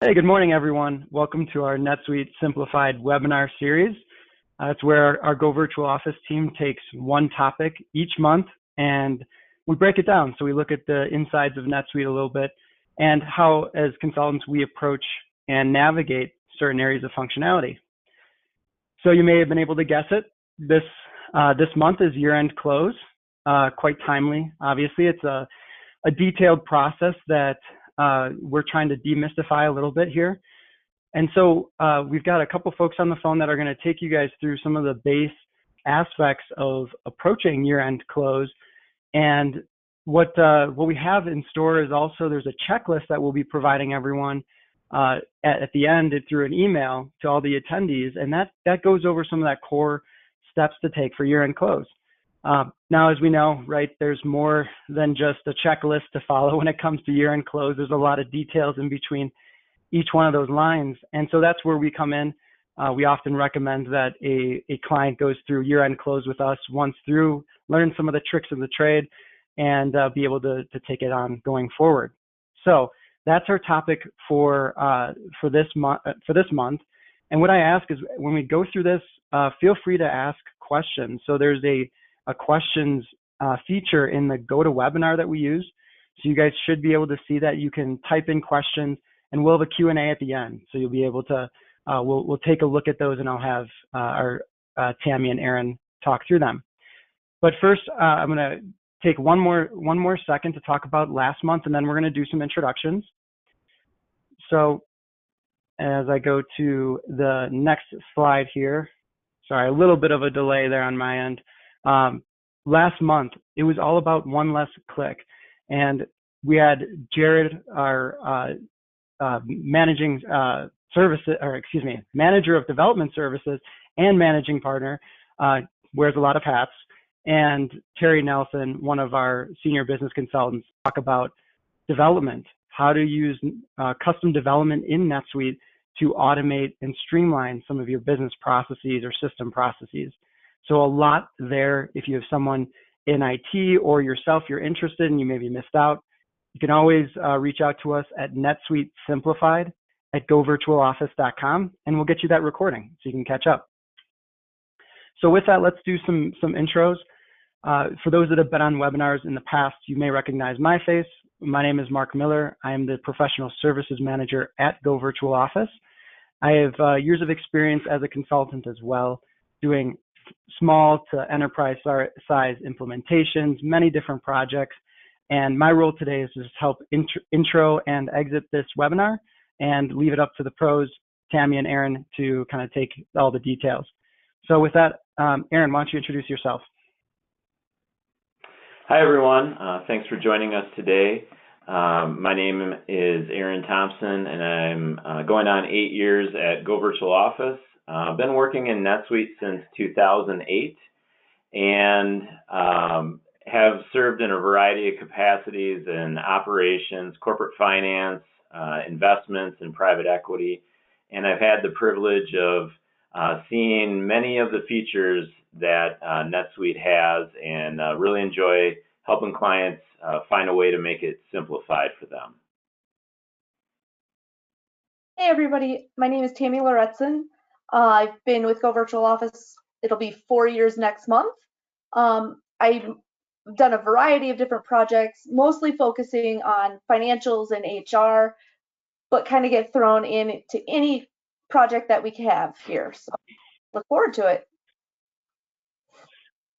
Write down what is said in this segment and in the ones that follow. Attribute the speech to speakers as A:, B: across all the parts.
A: Hey, good morning, everyone. Welcome to our NetSuite Simplified webinar series. It's where our goVirtualOffice team takes one topic each month and we break it down. So we look at the insides of NetSuite a little bit and how, as consultants, we approach and navigate certain areas of functionality. So you may have been able to guess it. This month is year-end close. Quite timely, obviously. It's a detailed process that we're trying to demystify a little bit here. And so we've got a couple folks on the phone that are going to take you guys through some of the base aspects of approaching year-end close. And what we have in store is also there's a checklist that we'll be providing everyone at the end through an email to all the attendees. And that goes over some of that core steps to take for year-end close. Now, as we know, right, there's more than just a checklist to follow when it comes to year-end close. There's a lot of details in between each one of those lines. And so that's where we come in. We often recommend that a client goes through year-end close with us once through, learn some of the tricks of the trade, and be able to take it on going forward. So that's our topic for this month. And what I ask is when we go through this, feel free to ask questions. So there's a questions feature in the GoToWebinar that we use. So you guys should be able to see that. You can type in questions and we'll have a Q&A at the end. So you'll be able to, we'll take a look at those and I'll have our Tammy and Aaron talk through them. But first, I'm gonna take one more second to talk about last month and then we're gonna do some introductions. So as I go to the next slide here, sorry, a little bit of a delay there on my end. Last month, it was all about one less click. And we had Jared, our manager of development services and managing partner, wears a lot of hats, and Terry Nelson, one of our senior business consultants, talk about development, how to use custom development in NetSuite to automate and streamline some of your business processes or system processes. So a lot there. If you have someone in IT or yourself, you're interested and you maybe missed out, you can always reach out to us at NetSuite Simplified at goVirtualOffice.com and we'll get you that recording so you can catch up. So with that, let's do some intros. For those that have been on webinars in the past, you may recognize my face. My name is Mark Miller. I am the Professional Services Manager at goVirtualOffice. I have years of experience as a consultant as well, doing small to enterprise size implementations, many different projects. And my role today is to just help intro and exit this webinar and leave it up to the pros, Tammy and Aaron, to kind of take all the details. So with that, Aaron, why don't you introduce yourself?
B: Hi, everyone. Thanks for joining us today. My name is Aaron Thompson, and I'm going on 8 years at goVirtualOffice. I've been working in NetSuite since 2008 and have served in a variety of capacities in operations, corporate finance, investments, and private equity. And I've had the privilege of seeing many of the features that NetSuite has and really enjoy helping clients find a way to make it simplified for them.
C: Hey everybody, my name is Tammy Loretson. I've been with goVirtualOffice, it'll be 4 years next month. I've done a variety of different projects, mostly focusing on financials and HR, but kind of get thrown into any project that we have here. So look forward to it.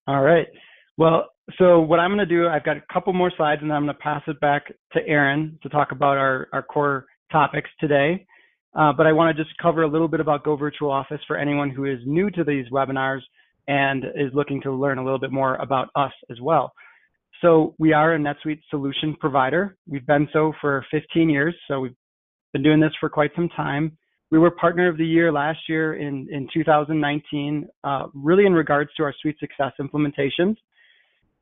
A: All right. Well, so what I'm going to do, I've got a couple more slides and then I'm going to pass it back to Aaron to talk about our core topics today. But I want to just cover a little bit about goVirtualOffice for anyone who is new to these webinars and is looking to learn a little bit more about us as well. So we are a NetSuite solution provider. We've been so for 15 years, so we've been doing this for quite some time. We were Partner of the Year last year in 2019, really in regards to our Suite Success implementations.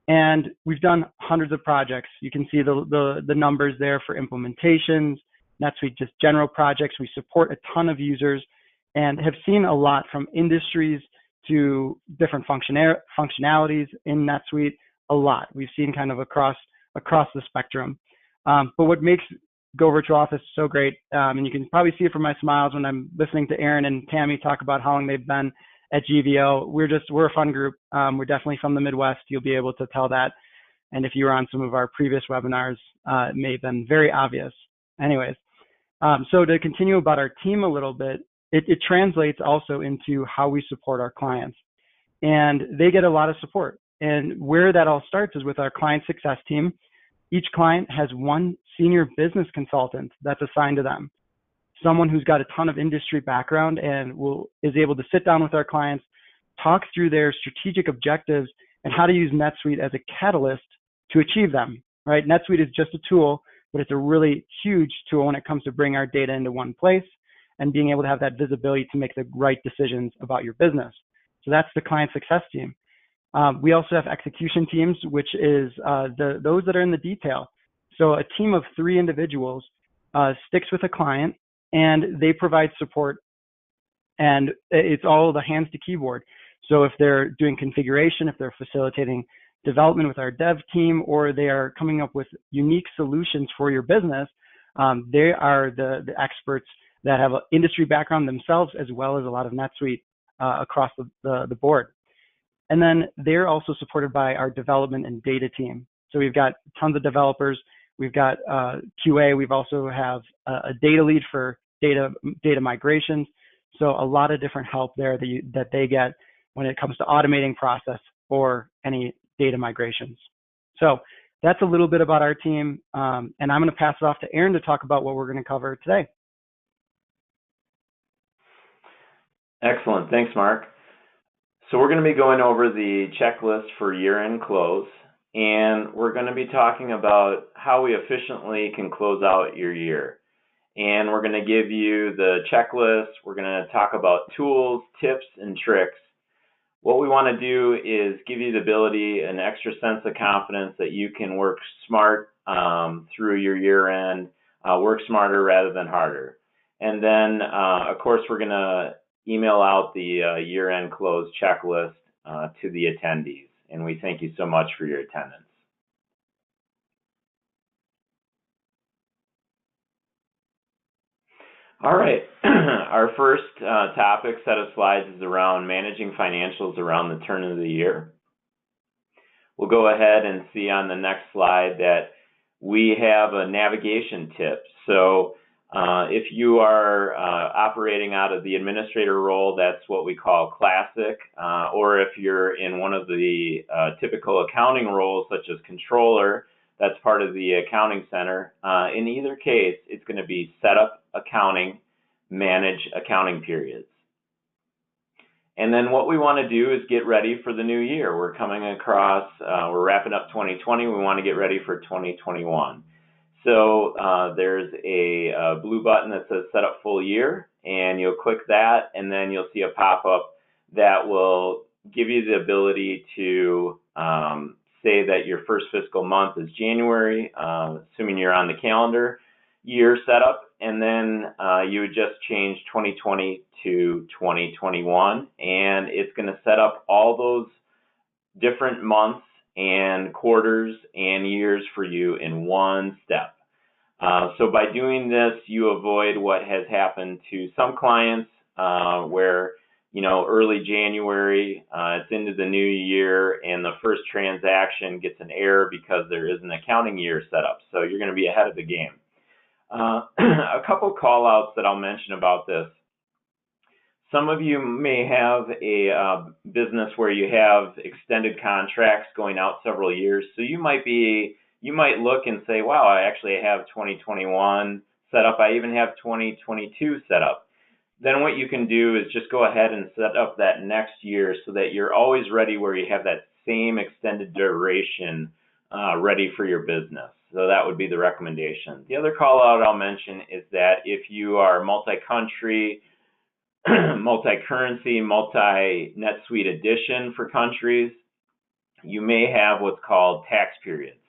A: And we've done hundreds of projects. You can see the numbers there for implementations, NetSuite just general projects. We support a ton of users and have seen a lot from industries to different functionalities in NetSuite, a lot. We've seen kind of across the spectrum. But what makes goVirtualOffice is so great. And you can probably see it from my smiles when I'm listening to Aaron and Tammy talk about how long they've been at GVO. We're a fun group. We're definitely from the Midwest. You'll be able to tell that. And if you were on some of our previous webinars, it may have been very obvious. Anyways, so to continue about our team a little bit, it translates also into how we support our clients. And they get a lot of support. And where that all starts is with our client success team. Each client has one senior business consultant that's assigned to them, someone who's got a ton of industry background and is able to sit down with our clients, talk through their strategic objectives and how to use NetSuite as a catalyst to achieve them, right? NetSuite is just a tool, but it's a really huge tool when it comes to bring our data into one place and being able to have that visibility to make the right decisions about your business. So that's the client success team. We also have execution teams, which is those that are in the detail. So a team of 3 individuals sticks with a client and they provide support, and it's all the hands to keyboard. So if they're doing configuration, if they're facilitating development with our dev team, or they are coming up with unique solutions for your business, they are the experts that have an industry background themselves, as well as a lot of NetSuite across the board. And then they're also supported by our development and data team. So we've got tons of developers. We've got QA. We've also have a data lead for data migrations. So a lot of different help there that they get when it comes to automating process or any data migrations. So that's a little bit about our team. And I'm going to pass it off to Aaron to talk about what we're going to cover today.
B: Excellent. Thanks, Mark. So we're going to be going over the checklist for year-end close, and we're going to be talking about how we efficiently can close out your year. And we're going to give you the checklist. We're going to talk about tools, tips, and tricks. What we want to do is give you the ability, an extra sense of confidence that you can work smart through your year-end, work smarter rather than harder. And then, of course, we're going to email out the year-end close checklist to the attendees. And we thank you so much for your attendance. All right, our first topic set of slides is around managing financials around the turn of the year. We'll go ahead and see on the next slide that we have a navigation tip. So if you are operating out of the administrator role, that's what we call classic, or if you're in one of the typical accounting roles, such as controller, that's part of the accounting center. In either case, it's going to be set up accounting, manage accounting periods. And then what we want to do is get ready for the new year. We're coming across, we're wrapping up 2020. We want to get ready for 2021. So there's a blue button that says set up full year, and you'll click that, and then you'll see a pop-up that will give you the ability to say that your first fiscal month is January, assuming you're on the calendar year setup, and then you would just change 2020 to 2021, and it's going to set up all those different months and quarters and years for you in one step. So by doing this, you avoid what has happened to some clients where, you know, early January, it's into the new year, and the first transaction gets an error because there is an accounting year set up. So you're going to be ahead of the game. A couple call outs that I'll mention about this. Some of you may have a business where you have extended contracts going out several years. So you might look and say, wow, I actually have 2021 set up. I even have 2022 set up. Then what you can do is just go ahead and set up that next year so that you're always ready, where you have that same extended duration ready for your business. So that would be the recommendation. The other call out I'll mention is that if you are multi-country, multi-currency, multi-NetSuite edition for countries, you may have what's called tax periods.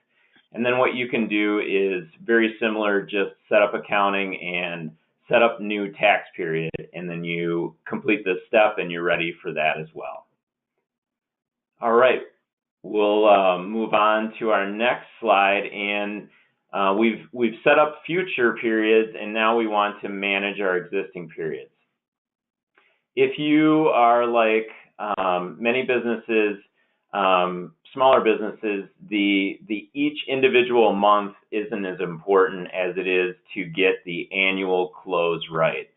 B: And then what you can do is very similar, just set up accounting and set up new tax period, and then you complete this step and you're ready for that as well. All right, we'll move on to our next slide, and We've set up future periods, and now we want to manage our existing periods. If you are like many businesses, smaller businesses, the each individual month isn't as important as it is to get the annual close right.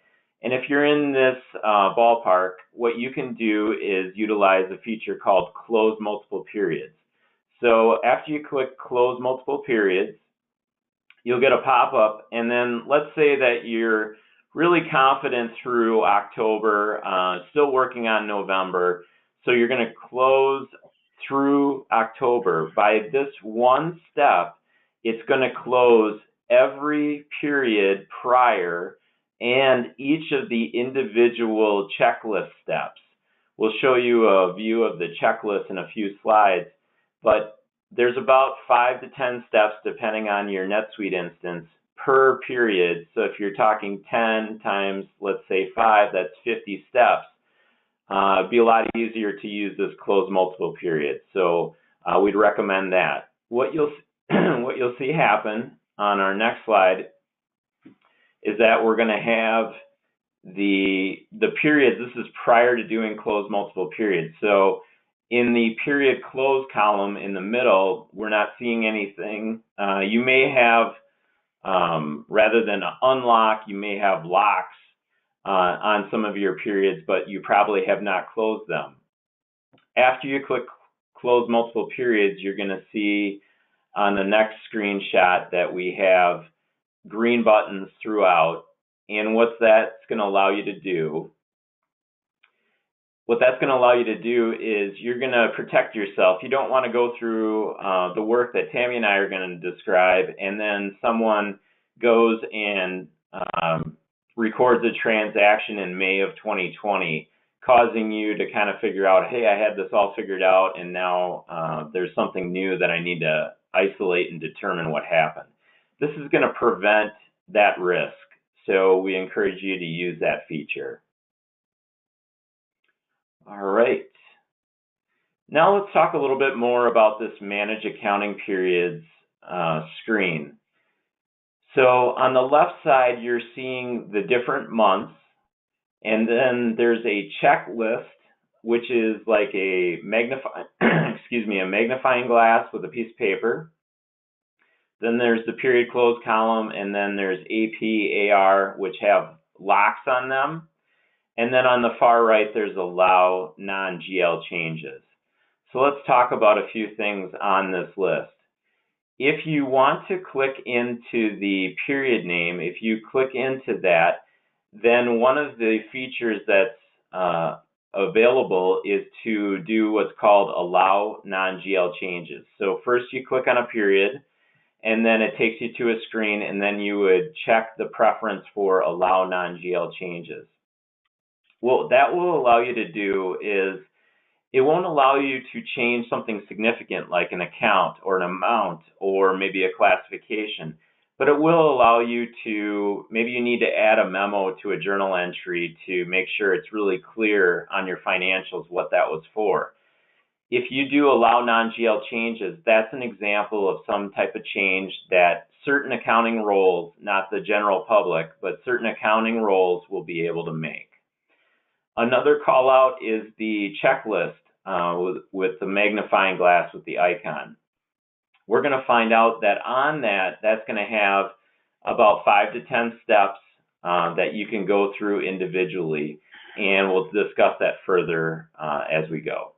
B: And if you're in this ballpark, what you can do is utilize a feature called Close Multiple Periods. So after you click Close Multiple Periods, you'll get a pop-up, and then let's say that you're really confident through October, still working on November, so you're going to close through October. By this one step, it's going to close every period prior and each of the individual checklist steps. We'll show you a view of the checklist in a few slides, but there's about 5 to 10 steps depending on your NetSuite instance per period. So if you're talking 10 times, let's say 5, that's 50 steps. It'd be a lot easier to use this close multiple period. So we'd recommend that. What you'll see happen on our next slide is that we're going to have the periods. This is prior to doing close multiple periods. So in the period close column in the middle, we're not seeing anything. You may have, rather than unlock, you may have locks on some of your periods, but you probably have not closed them. After you click close multiple periods, you're going to see on the next screenshot that we have green buttons throughout. And what that's going to allow you to do, is you're going to protect yourself. You don't want to go through the work that Tammy and I are going to describe, and then someone goes and records a transaction in May of 2020, causing you to kind of figure out, hey, I had this all figured out, and now there's something new that I need to isolate and determine what happened. This is going to prevent that risk, so we encourage you to use that feature. All right. Now let's talk a little bit more about this Manage Accounting Periods screen. So on the left side, you're seeing the different months, and then there's a checklist, which is like a magnifying glass with a piece of paper. Then there's the period close column, and then there's AP, AR, which have locks on them. And then on the far right, there's allow non-GL changes. So let's talk about a few things on this list. If you want to click into the period name, if you click into that, then one of the features that's available is to do what's called allow non-GL changes. So first you click on a period, and then it takes you to a screen, and then you would check the preference for allow non-GL changes. What that will allow you to do is it won't allow you to change something significant like an account or an amount or maybe a classification, but it will allow you to, maybe you need to add a memo to a journal entry to make sure it's really clear on your financials what that was for. If you do allow non-GL changes, that's an example of some type of change that certain accounting roles, not the general public, but certain accounting roles will be able to make. Another call out is the checklist with the magnifying glass with the icon. We're going to find out that on that's going to have about 5 to 10 steps that you can go through individually, and we'll discuss that further as we go.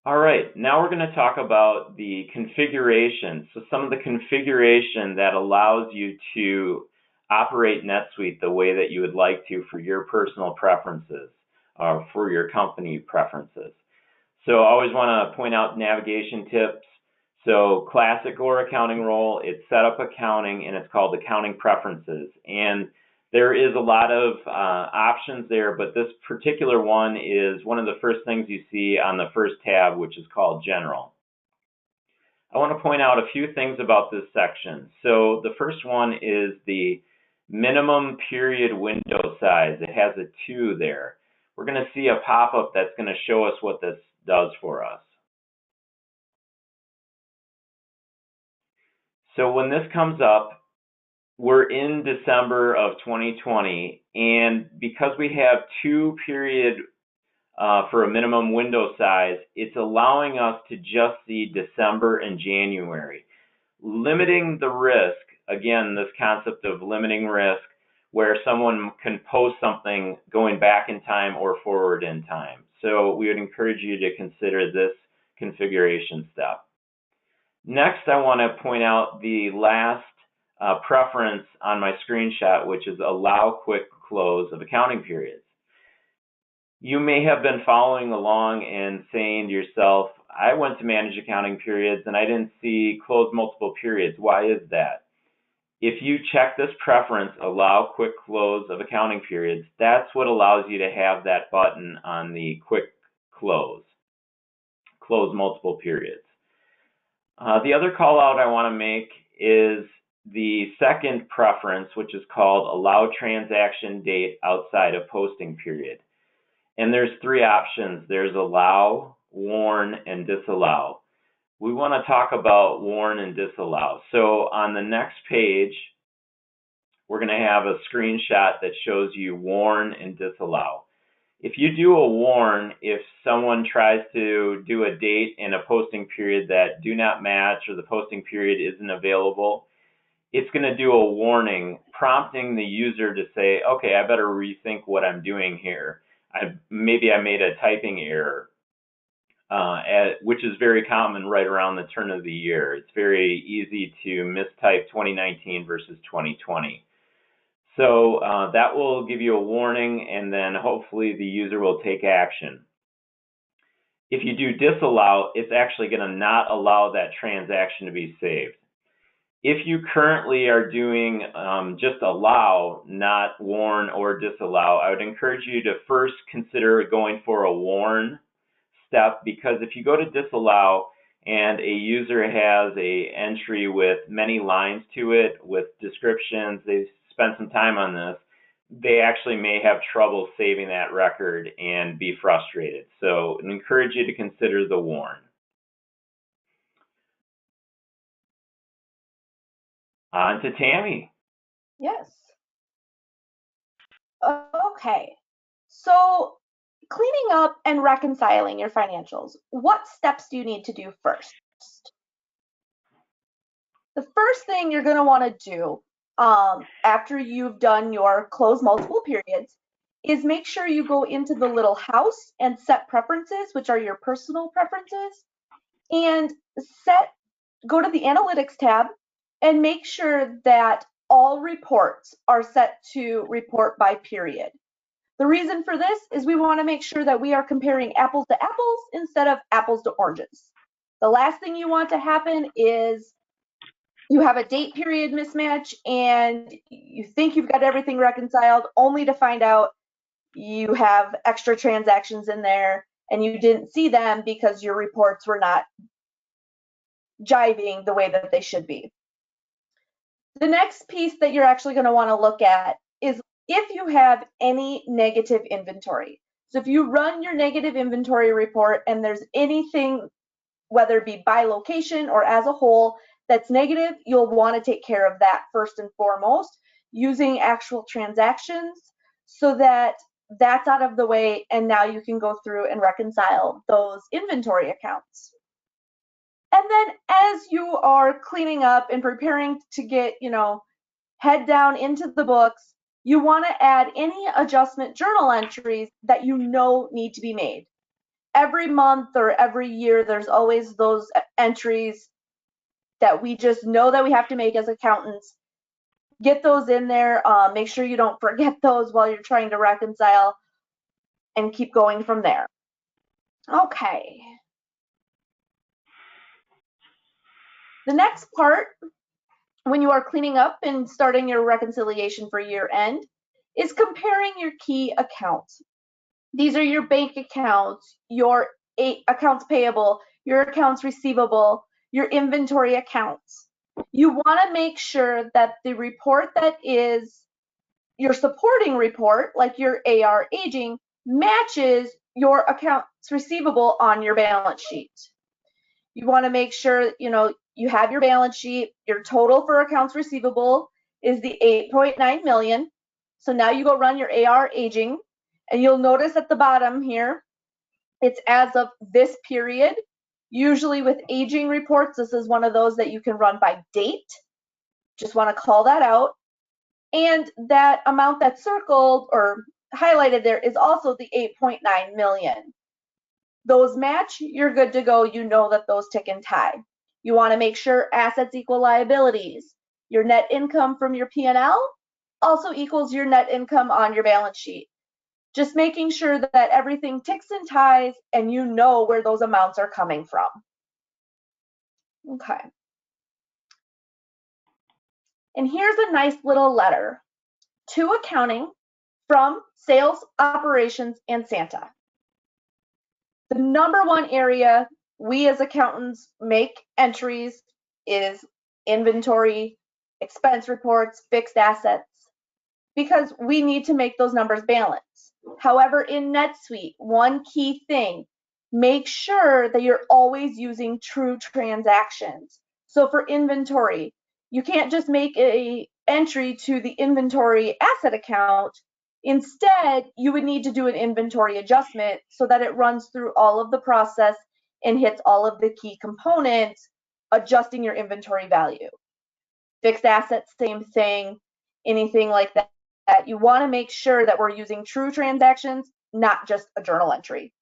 B: All right, now we're going to talk about the configuration. So some of the configuration that allows you to operate NetSuite the way that you would like to for your personal preferences or for your company preferences. So I always want to point out navigation tips. So classic or accounting role, it's setup accounting, and it's called accounting preferences. And there is a lot of options there, but this particular one is one of the first things you see on the first tab, which is called General. I want to point out a few things about this section. So the first one is the minimum period window size. It has a 2 there. We're going to see a pop-up that's going to show us what this does for us. So when this comes up, we're in December of 2020, and because we have 2 period for a minimum window size, it's allowing us to just see December and January, limiting the risk. Again, this concept of limiting risk, where someone can post something going back in time or forward in time. So we would encourage you to consider this configuration step. Next, I want to point out the last preference on my screenshot, which is allow quick close of accounting periods. You may have been following along and saying to yourself, I went to manage accounting periods and I didn't see close multiple periods. Why is that? If you check this preference, allow quick close of accounting periods, that's what allows you to have that button on the quick close multiple periods. The other call out I want to make is the second preference, which is called allow transaction date outside of posting period. And there's 3 options. There's allow, warn, and disallow. We want to talk about warn and disallow. So on the next page, we're going to have a screenshot that shows you warn and disallow. If you do a warn, if someone tries to do a date and a posting period that do not match or the posting period isn't available, it's going to do a warning prompting the user to say, okay, I better rethink what I'm doing here. Maybe I made a typing error, which is very common right around the turn of the year. It's very easy to mistype 2019 versus 2020. So that will give you a warning, and then hopefully the user will take action. If you do disallow, it's actually going to not allow that transaction to be saved. If you currently are doing just allow, not warn or disallow, I would encourage you to first consider going for a warn step, because if you go to disallow and a user has an entry with many lines to it, with descriptions, they've spent some time on this, they actually may have trouble saving that record and be frustrated. So I encourage you to consider the warn. On to Tammy.
C: Yes. Okay. So cleaning up and reconciling your financials, what steps do you need to do first? The first thing you're going to want to do after you've done your close multiple periods is make sure you go into the little house and set preferences, which are your personal preferences, and go to the analytics tab and make sure that all reports are set to report by period. The reason for this is we want to make sure that we are comparing apples to apples instead of apples to oranges. The last thing you want to happen is you have a date period mismatch and you think you've got everything reconciled, only to find out you have extra transactions in there and you didn't see them because your reports were not jiving the way that they should be. The next piece that you're actually going to want to look at is if you have any negative inventory. So if you run your negative inventory report and there's anything, whether it be by location or as a whole, that's negative, you'll want to take care of that first and foremost using actual transactions so that that's out of the way, and now you can go through and reconcile those inventory accounts. And then as you are cleaning up and preparing to get, head down into the books, you want to add any adjustment journal entries that you know need to be made. Every month or every year, there's always those entries that we just know that we have to make as accountants. Get those in there. Make sure you don't forget those while you're trying to reconcile, and keep going from there. Okay. The next part, when you are cleaning up and starting your reconciliation for year end, is comparing your key accounts. These are your bank accounts, your accounts payable, your accounts receivable, your inventory accounts. You want to make sure that the report that is your supporting report, like your AR aging, matches your accounts receivable on your balance sheet. You want to make sure, you have your balance sheet. Your total for accounts receivable is the 8.9 million. So now you go run your AR aging, and you'll notice at the bottom here, it's as of this period. Usually with aging reports, this is one of those that you can run by date. Just want to call that out. And that amount that's circled or highlighted there is also the 8.9 million. Those match, you're good to go. You know that those tick and tie. You want to make sure assets equal liabilities. Your net income from your P&L also equals your net income on your balance sheet. Just making sure that everything ticks and ties and you know where those amounts are coming from. Okay. And here's a nice little letter to accounting from sales, operations, and Santa. The number one area we as accountants make entries is inventory, expense reports, fixed assets, because we need to make those numbers balance. However, in NetSuite, one key thing, make sure that you're always using true transactions. So for inventory, you can't just make an entry to the inventory asset account. Instead, you would need to do an inventory adjustment so that it runs through all of the process and hits all of the key components, adjusting your inventory value. Fixed assets, same thing, anything like that. You want to make sure that we're using true transactions, not just a journal entry.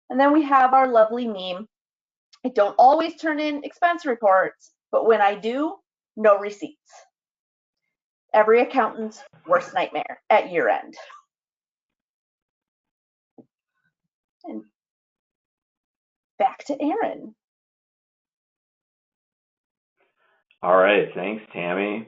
C: And then we have our lovely meme. I don't always turn in expense reports, but when I do, no receipts. Every accountant's worst nightmare at year end. And back to Aaron.
B: All right, thanks, Tammy.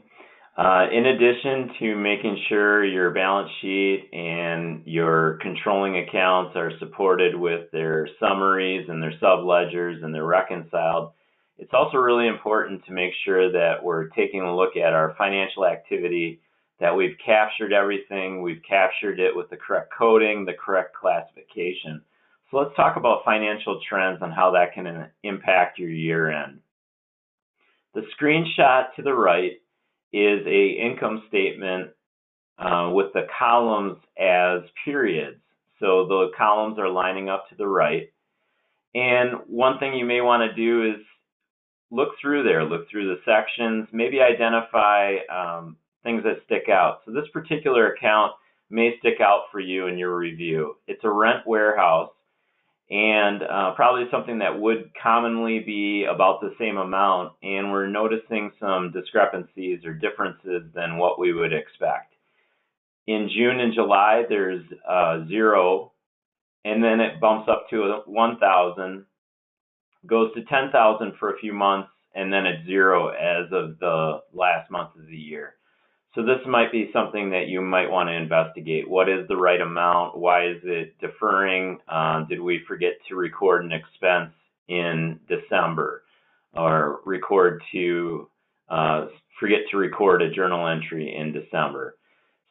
B: In addition to making sure your balance sheet and your controlling accounts are supported with their summaries and their subledgers and they're reconciled, it's also really important to make sure that we're taking a look at our financial activity, that we've captured everything, we've captured it with the correct coding, the correct classification. So let's talk about financial trends and how that can impact your year end. The screenshot to the right is a income statement with the columns as periods. So the columns are lining up to the right. And one thing you may want to do is look through there, look through the sections, maybe identify things that stick out. So this particular account may stick out for you in your review. It's a rent warehouse, and probably something that would commonly be about the same amount, and we're noticing some discrepancies or differences than what we would expect. In June and July, there's 0, and then it bumps up to 1,000, goes to 10,000 for a few months, and then it's 0 as of the last month of the year. So this might be something that you might want to investigate. What is the right amount? Why is it deferring? Did we forget to record an expense in December, or forget to record a journal entry in December?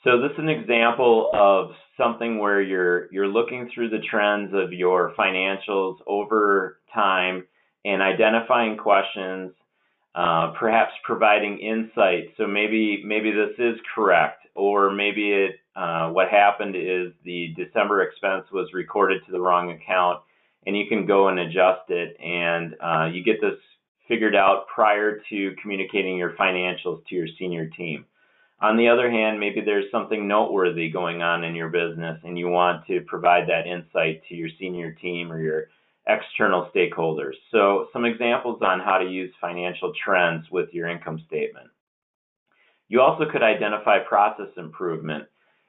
B: So this is an example of something where you're looking through the trends of your financials over time and identifying questions, perhaps providing insight. So maybe this is correct, or maybe what happened is the December expense was recorded to the wrong account, and you can go and adjust it, and you get this figured out prior to communicating your financials to your senior team. On the other hand, maybe there's something noteworthy going on in your business, and you want to provide that insight to your senior team or your external stakeholders. So some examples on how to use financial trends with your income statement. You also could identify process improvement.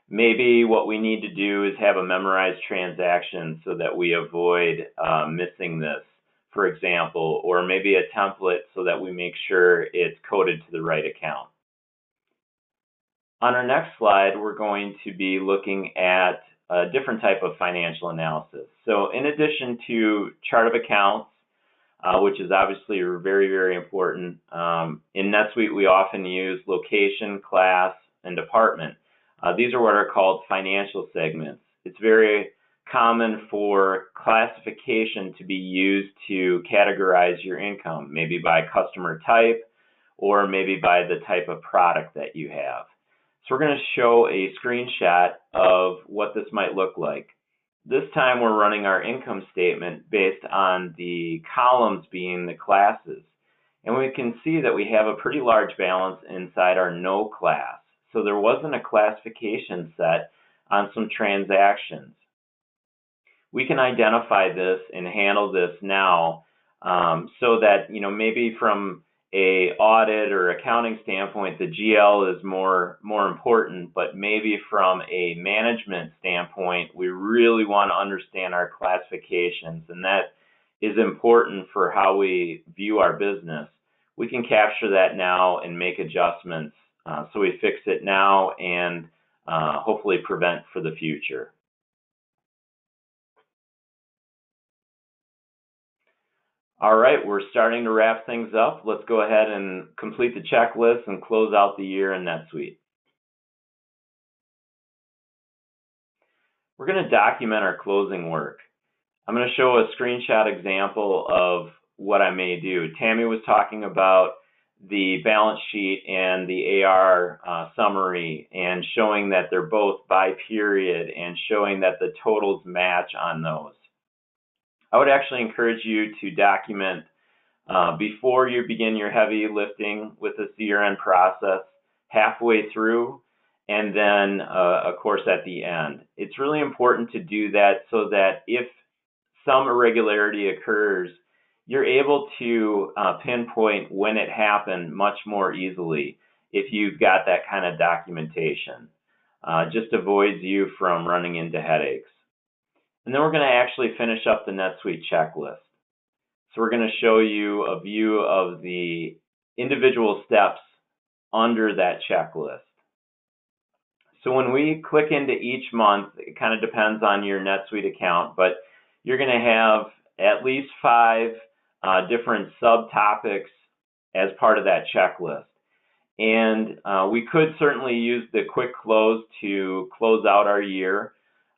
B: Maybe what we need to do is have a memorized transaction so that we avoid missing this, for example, or maybe a template so that we make sure it's coded to the right account. On our next slide, we're going to be looking at a different type of financial analysis. So in addition to chart of accounts, which is obviously very, very important, in NetSuite we often use location, class, and department. These are what are called financial segments. It's very common for classification to be used to categorize your income, maybe by customer type or maybe by the type of product that you have. So we're going to show a screenshot of what this might look like. This time we're running our income statement based on the columns being the classes. And we can see that we have a pretty large balance inside our no class. So there wasn't a classification set on some transactions. We can identify this and handle this now so that, maybe from a audit or accounting standpoint, the GL is more important, but maybe from a management standpoint, we really want to understand our classifications, and that is important for how we view our business. We can capture that now and make adjustments so we fix it now and hopefully prevent for the future. All right, we're starting to wrap things up. Let's go ahead and complete the checklist and close out the year in NetSuite. We're going to document our closing work. I'm going to show a screenshot example of what I may do. Tammy was talking about the balance sheet and the AR summary and showing that they're both by period and showing that the totals match on those. I would actually encourage you to document before you begin your heavy lifting with this year-end process, halfway through, and then, of course, at the end. It's really important to do that so that if some irregularity occurs, you're able to pinpoint when it happened much more easily if you've got that kind of documentation. Just avoids you from running into headaches. And then we're going to actually finish up the NetSuite checklist. So we're going to show you a view of the individual steps under that checklist. So when we click into each month, it kind of depends on your NetSuite account, but you're going to have at least 5 different subtopics as part of that checklist. And we could certainly use the quick close to close out our year.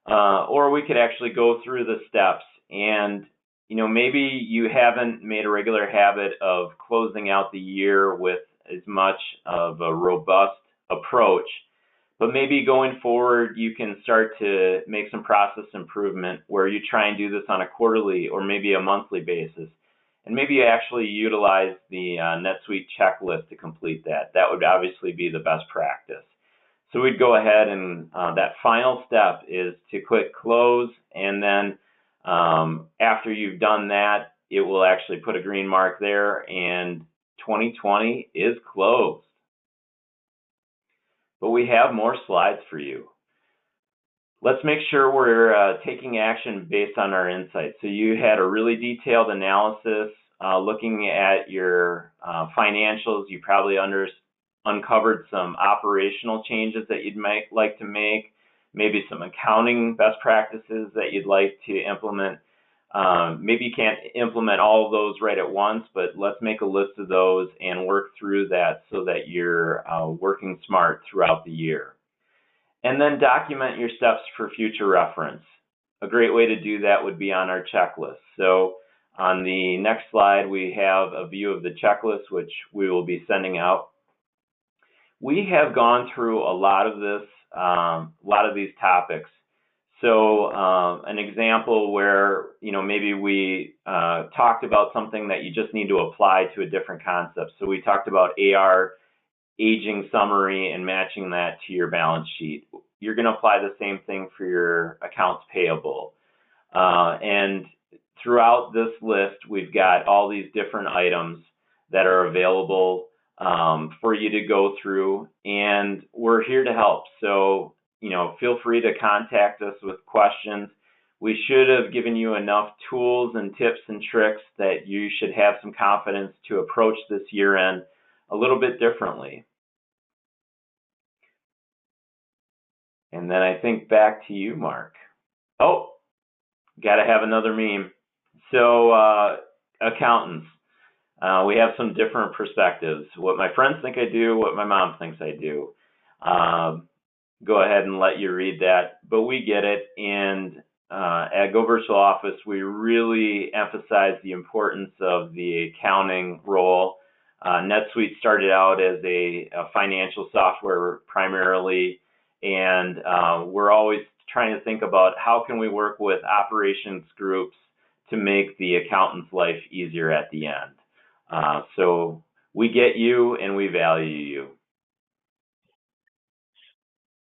B: Or we could actually go through the steps and, maybe you haven't made a regular habit of closing out the year with as much of a robust approach, but maybe going forward, you can start to make some process improvement where you try and do this on a quarterly or maybe a monthly basis. And maybe you actually utilize the NetSuite checklist to complete that. That would obviously be the best practice. So we'd go ahead and that final step is to click close, and then after you've done that, it will actually put a green mark there, and 2020 is closed. But we have more slides for you. Let's make sure we're taking action based on our insights. So you had a really detailed analysis looking at your financials. You probably uncovered some operational changes that you'd like to make, maybe some accounting best practices that you'd like to implement. Maybe you can't implement all of those right at once, but let's make a list of those and work through that so that you're working smart throughout the year. And then document your steps for future reference. A great way to do that would be on our checklist. So on the next slide, we have a view of the checklist, which we will be sending out. We have gone through a lot of this, a lot of these topics. So an example where, maybe we talked about something that you just need to apply to a different concept. So we talked about AR aging summary and matching that to your balance sheet. You're going to apply the same thing for your accounts payable. And throughout this list, we've got all these different items that are available for you to go through, and we're here to help. So, feel free to contact us with questions. We should have given you enough tools and tips and tricks that you should have some confidence to approach this year end a little bit differently. And then I think back to you, Mark. Oh, got to have another meme. So accountants, we have some different perspectives. What my friends think I do, what my mom thinks I do. Go ahead and let you read that, but we get it. And at goVirtualOffice, we really emphasize the importance of the accounting role. NetSuite started out as a financial software primarily, and we're always trying to think about how can we work with operations groups to make the accountant's life easier at the end. So we get you and we value you.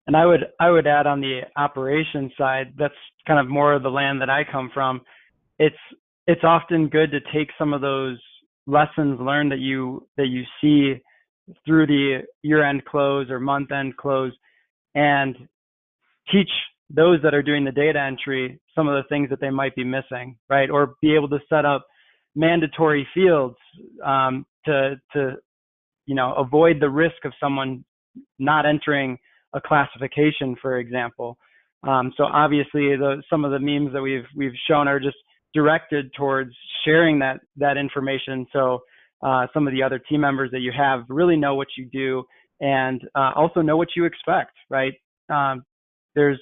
A: And I would add on the operations side, that's kind of more of the land that I come from. It's often good to take some of those lessons learned that you see through the year-end close or month-end close, and teach those that are doing the data entry some of the things that they might be missing, right? Or be able to set up mandatory fields to avoid the risk of someone not entering a classification, for example. So obviously, some of the memes that we've shown are just directed towards sharing that information. So some of the other team members that you have really know what you do, and also know what you expect, right? There's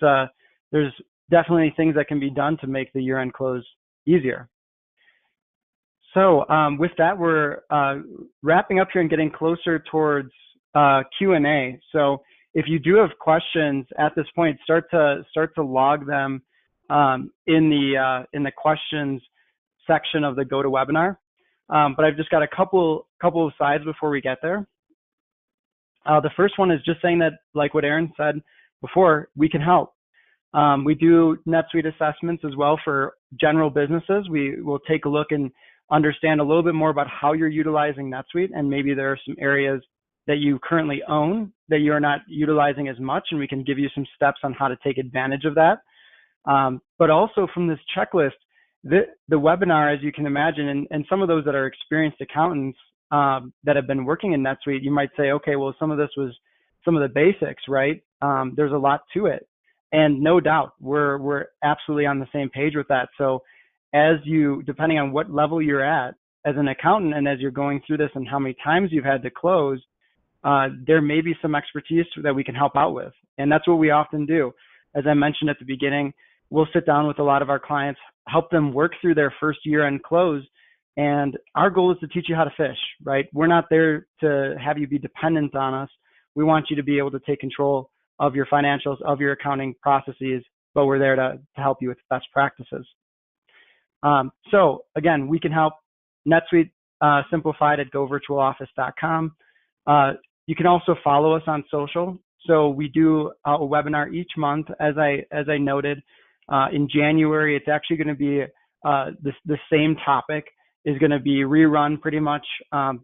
A: definitely things that can be done to make the year-end close easier. So with that, we're wrapping up here and getting closer towards Q&A. So if you do have questions at this point, start to log them in the questions section of the GoToWebinar. But I've just got a couple of slides before we get there. The first one is just saying that, like what Aaron said before, we can help. We do NetSuite assessments as well for general businesses. We will take a look and understand a little bit more about how you're utilizing NetSuite, and maybe there are some areas that you currently own that you're not utilizing as much, and we can give you some steps on how to take advantage of that. But also from this checklist, the webinar, as you can imagine, and some of those that are experienced accountants that have been working in NetSuite, you might say, okay, well, some of this was some of the basics, right? There's a lot to it. And no doubt, we're absolutely on the same page with that. So as you, depending on what level you're at as an accountant, and as you're going through this and how many times you've had to close, there may be some expertise that we can help out with. And that's what we often do. As I mentioned at the beginning, we'll sit down with a lot of our clients, help them work through their first year-end close. And our goal is to teach you how to fish, right? We're not there to have you be dependent on us. We want you to be able to take control of your financials, of your accounting processes, but we're there to help you with best practices. So again, we can help. NetSuite Simplified at goVirtualOffice.com. You can also follow us on social. So we do a webinar each month, as I noted. In January, it's actually going to be the same topic is going to be rerun pretty much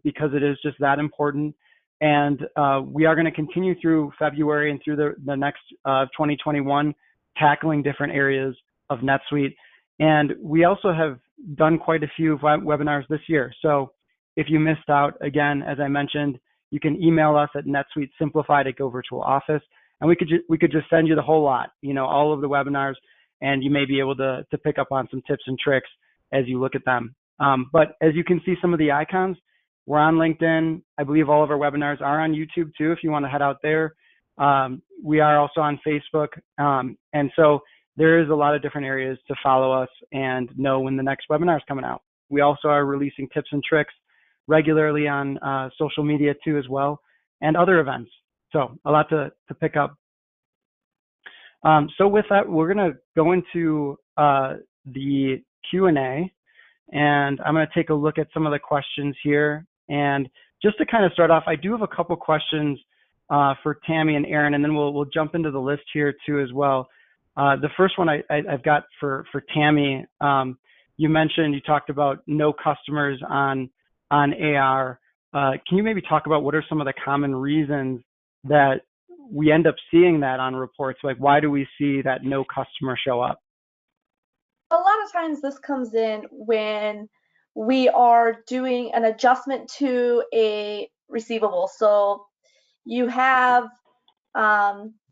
A: because it is just that important. And we are going to continue through February and through the next 2021, tackling different areas of NetSuite. And we also have done quite a few webinars this year. So if you missed out, again, as I mentioned, you can email us at NetSuite Simplified at goVirtualOffice, and we could just send you the whole lot, all of the webinars, and you may be able to pick up on some tips and tricks as you look at them. But as you can see, some of the icons, we're on LinkedIn. I believe all of our webinars are on YouTube too, if you want to head out there. We are also on Facebook. And so there is a lot of different areas to follow us and know when the next webinar is coming out. We also are releasing tips and tricks regularly on social media too as well, and other events. So a lot to pick up. So with that, we're going to go into the Q&A, and I'm going to take a look at some of the questions here. And just to kind of start off, I do have a couple questions for Tammy and Aaron, and then we'll jump into the list here too as well. The first one I've got for Tammy, you talked about no customers on AR. Can you maybe talk about what are some of the common reasons that we end up seeing that on reports? Like, why do we see that no customer show up?
C: A lot of times this comes in when we are doing an adjustment to a receivable. So you have,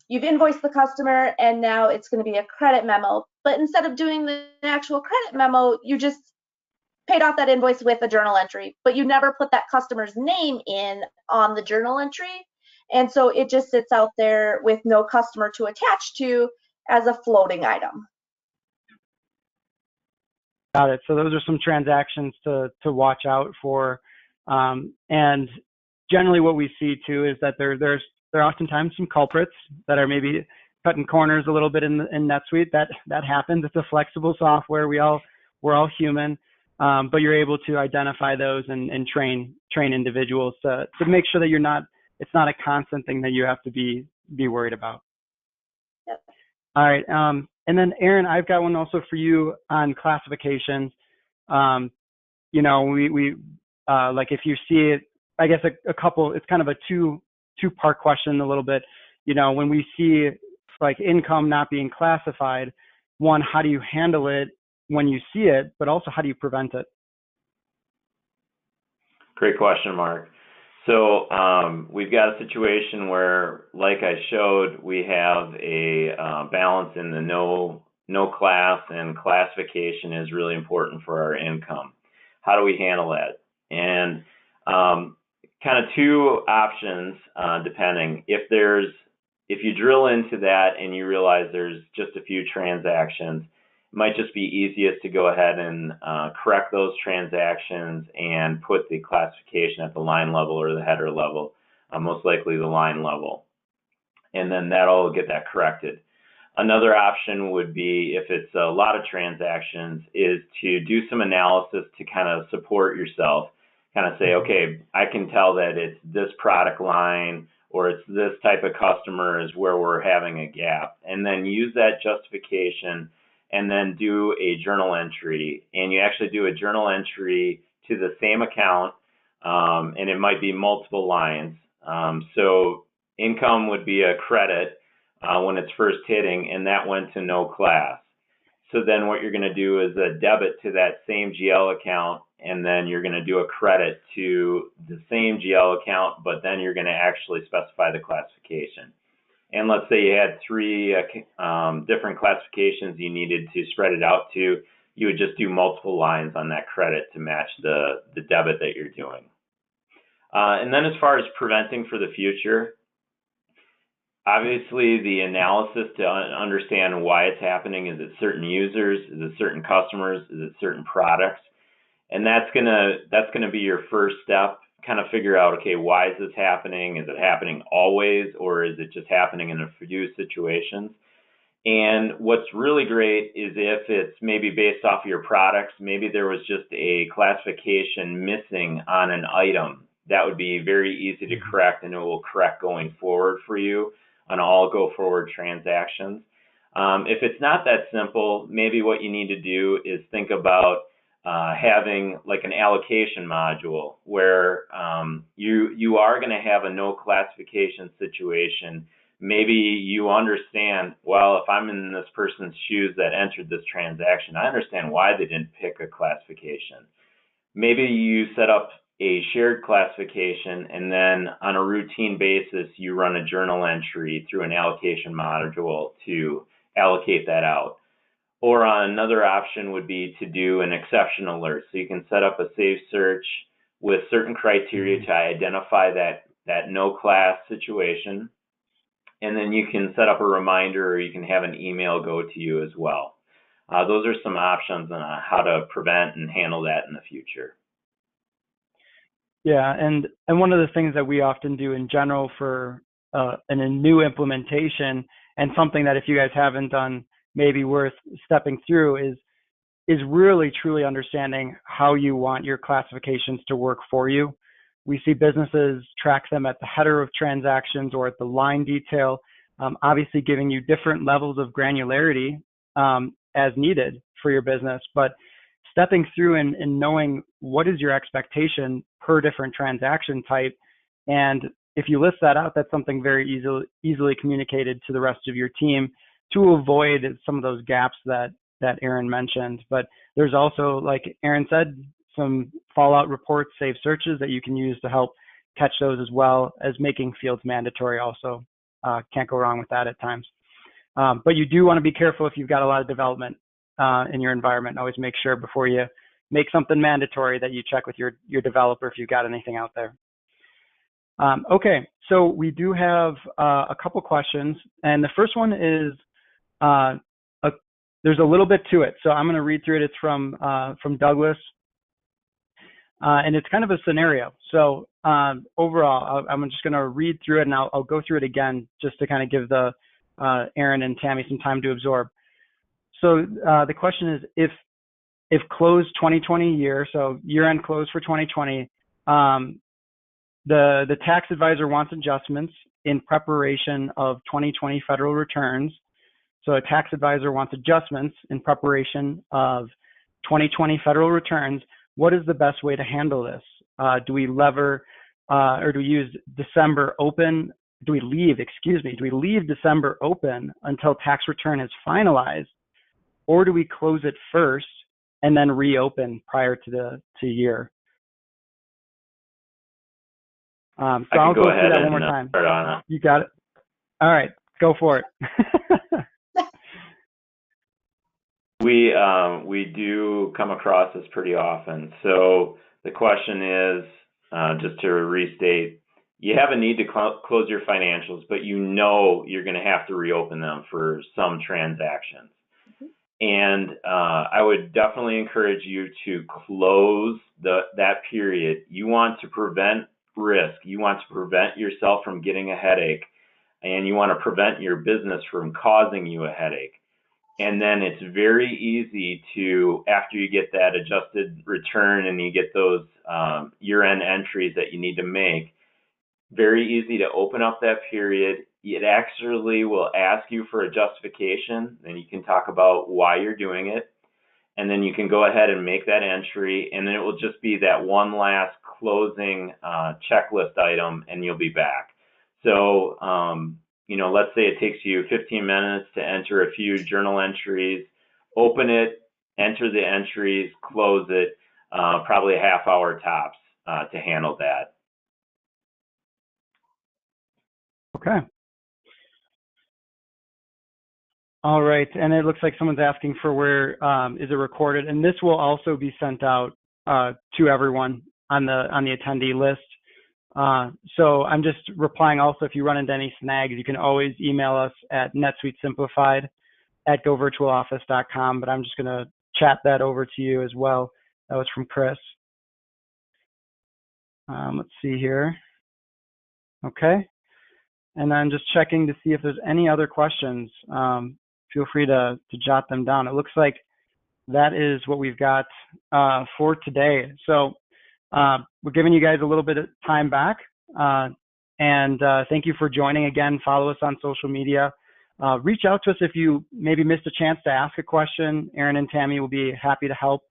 C: you've invoiced the customer and now it's going to be a credit memo. But instead of doing the actual credit memo, you just paid off that invoice with a journal entry, but you never put that customer's name in on the journal entry. And so it just sits out there with no customer to attach to as a floating item.
A: Got it. So those are some transactions to watch out for. And generally what we see too is that there are oftentimes some culprits that are maybe cutting corners a little bit in NetSuite. That happens. It's a flexible software. We're all human. But you're able to identify those and train individuals to make sure that it's not a constant thing that you have to be worried about.
C: Yep.
A: All right. And then Aaron, I've got one also for you on classifications. You know, we like if you see it, I guess a couple, it's kind of a two-part question a little bit. You know, when we see like income not being classified, one, how do you handle it when you see it, but also how do you prevent it?
B: Great question, Mark. So we've got a situation where, like I showed, we have a balance in the no class, and classification is really important for our income. How do we handle that? And kind of two options, depending. If you drill into that and you realize there's just a few transactions, it might just be easiest to go ahead and correct those transactions and put the classification at the line level or the header level, most likely the line level. And then that'll get that corrected. Another option would be, if it's a lot of transactions, is to do some analysis to kind of support yourself. Kind of say, okay, I can tell that it's this product line or it's this type of customer is where we're having a gap. And then use that justification and then do a journal entry. And you actually do a journal entry to the same account, and it might be multiple lines. So income would be a credit when it's first hitting, and that went to no class. So then what you're going to do is a debit to that same GL account, and then you're going to do a credit to the same GL account, but then you're going to actually specify the classification. And let's say you had three different classifications you needed to spread it out to, you would just do multiple lines on that credit to match the debit that you're doing. And then as far as preventing for the future, obviously the analysis to understand why it's happening, is it certain users, is it certain customers, is it certain products? And that's gonna be your first step. Kind of figure out, okay, why is this happening? Is it happening always, or is it just happening in a few situations? And what's really great is if it's maybe based off of your products, maybe there was just a classification missing on an item. That would be very easy to correct, and it will correct going forward for you on all go forward transactions. If it's not that simple, maybe what you need to do is think about having like an allocation module where you are going to have a no classification situation. Maybe you understand, well, if I'm in this person's shoes that entered this transaction, I understand why they didn't pick a classification. Maybe you set up a shared classification, and then on a routine basis, you run a journal entry through an allocation module to allocate that out. Or another option would be to do an exception alert. So you can set up a save search with certain criteria to identify that no class situation. And then you can set up a reminder, or you can have an email go to you as well. Those are some options on how to prevent and handle that in the future.
A: Yeah, and one of the things that we often do in general for a new implementation, and something that if you guys haven't done, maybe worth stepping through, is really truly understanding how you want your classifications to work for you. We see businesses track them at the header of transactions or at the line detail, obviously giving you different levels of granularity as needed for your business, but stepping through and knowing what is your expectation per different transaction type. And if you list that out, that's something very easily communicated to the rest of your team to avoid some of those gaps that Aaron mentioned. But there's also, like Aaron said, some fallout reports, save searches that you can use to help catch those, as well as making fields mandatory also. Can't go wrong with that at times. But you do want to be careful if you've got a lot of development in your environment. Always make sure before you make something mandatory that you check with your developer if you've got anything out there. Okay, so we do have a couple questions, and the first one is there's a little bit to it. So I'm going to read through it. It's from Douglas. And it's kind of a scenario. So overall, I'm just going to read through it, and I'll go through it again just to kind of give the Aaron and Tammy some time to absorb. So the question is, if close 2020 year, so year-end close for 2020, the tax advisor wants adjustments in preparation of 2020 federal returns. So a tax advisor wants adjustments in preparation of 2020 federal returns. What is the best way to handle this? Do we lever, or do we use December open? Do we leave December open until tax return is finalized? Or do we close it first and then reopen prior to year? So I'll go through that one more time.
B: Start on it.
A: You got it? All right, go for it.
B: We do come across this pretty often. So the question is, just to restate, you have a need to close your financials, but you know you're going to have to reopen them for some transactions. And I would definitely encourage you to close that period. You want to prevent risk. You want to prevent yourself from getting a headache, and you want to prevent your business from causing you a headache. And then it's very easy to, after you get that adjusted return and you get those year-end entries that you need to make, very easy to open up that period. It actually will ask you for a justification, and you can talk about why you're doing it. And then you can go ahead and make that entry, and then it will just be that one last closing checklist item, and you'll be back. So, let's say it takes you 15 minutes to enter a few journal entries, open it, enter the entries, close it, probably a half hour tops to handle that.
A: Okay. All right, and it looks like someone's asking for where is it recorded, and this will also be sent out to everyone on the attendee list. So I'm just replying also, if you run into any snags, you can always email us at NetSuite Simplified at goVirtualOffice.com, but I'm just going to chat that over to you as well. That was from Chris. Let's see here. Okay. And I'm just checking to see if there's any other questions. Feel free to jot them down. It looks like that is what we've got for today. So we're giving you guys a little bit of time back. And thank you for joining again. Follow us on social media. Reach out to us if you maybe missed a chance to ask a question. Aaron and Tammy will be happy to help.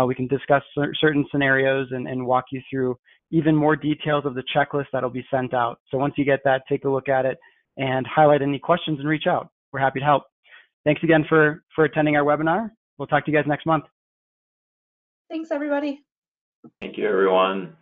A: We can discuss certain scenarios and walk you through even more details of the checklist that'll be sent out. So once you get that, take a look at it and highlight any questions and reach out. We're happy to help. Thanks again for attending our webinar. We'll talk to you guys next month.
C: Thanks, everybody.
B: Thank you, everyone.